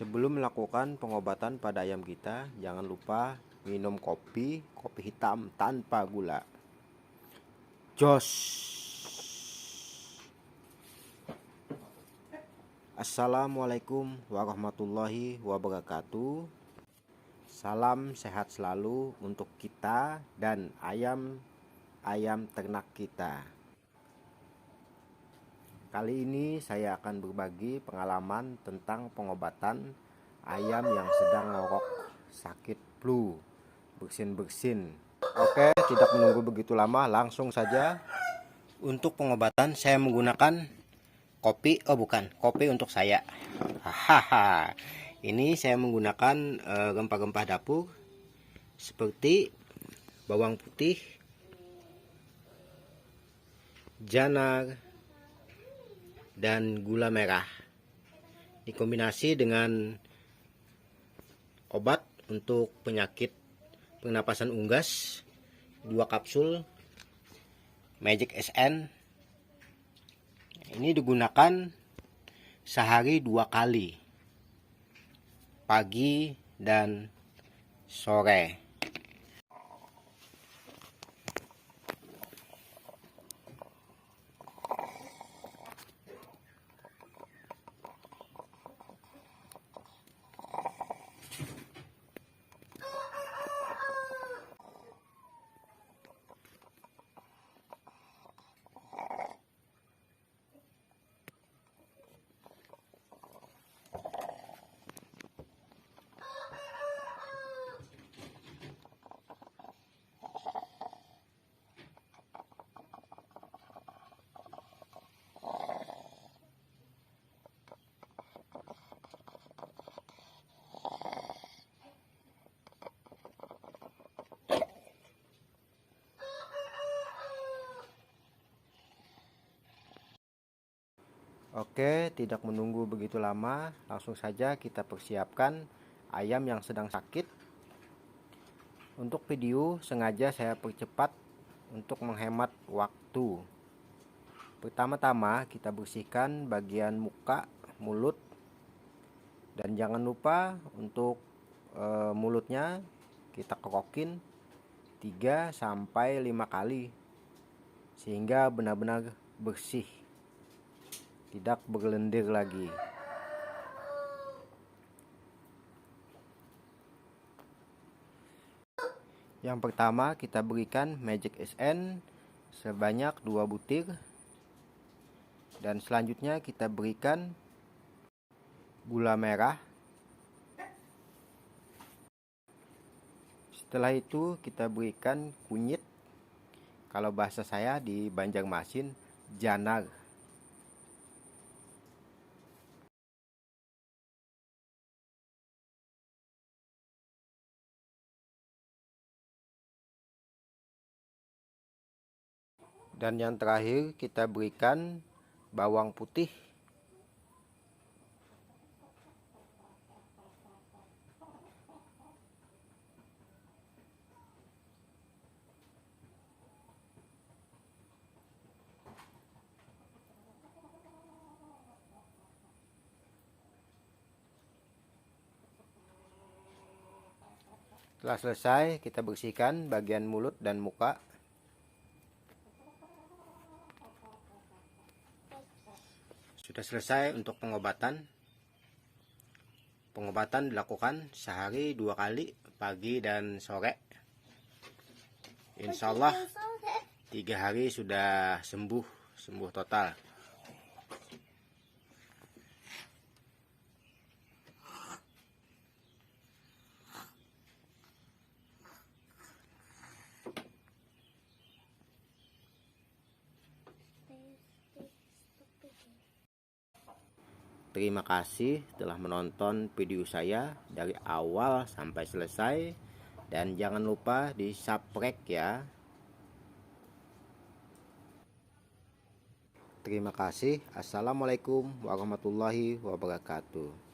Sebelum melakukan pengobatan pada ayam kita, jangan lupa minum kopi hitam tanpa gula. Jos. Assalamualaikum warahmatullahi wabarakatuh. Salam sehat selalu untuk kita dan ayam ternak kita. Kali ini saya akan berbagi pengalaman tentang pengobatan ayam yang sedang ngorok sakit flu, bersin-bersin. Oke, tidak menunggu begitu lama, langsung saja. Untuk pengobatan saya menggunakan kopi untuk saya. Hahaha. Ini saya menggunakan rempah-rempah dapur seperti bawang putih, janar, dan gula merah. Dikombinasi dengan obat untuk penyakit pernapasan unggas 2 kapsul Magic SN. Ini digunakan sehari 2 kali, pagi dan sore. Oke, tidak menunggu begitu lama, langsung saja kita persiapkan ayam yang sedang sakit. Untuk video sengaja saya percepat untuk menghemat waktu. Pertama-tama kita bersihkan bagian muka, mulut, dan jangan lupa untuk mulutnya kita kerokin 3-5 kali sehingga benar-benar bersih, tidak berlendir lagi. Yang pertama kita berikan Magic SN sebanyak 2 butir, dan selanjutnya kita berikan gula merah. Setelah itu kita berikan kunyit, kalau bahasa saya di Banjarmasin janar. Dan yang terakhir kita berikan bawang putih. Setelah selesai, kita bersihkan bagian mulut dan muka. Sudah selesai untuk pengobatan. Pengobatan dilakukan sehari 2 kali, pagi dan sore. Insya Allah 3 hari sudah sembuh total. Terima kasih telah menonton video saya dari awal sampai selesai, dan jangan lupa di subscribe ya. Terima kasih. Assalamualaikum warahmatullahi wabarakatuh.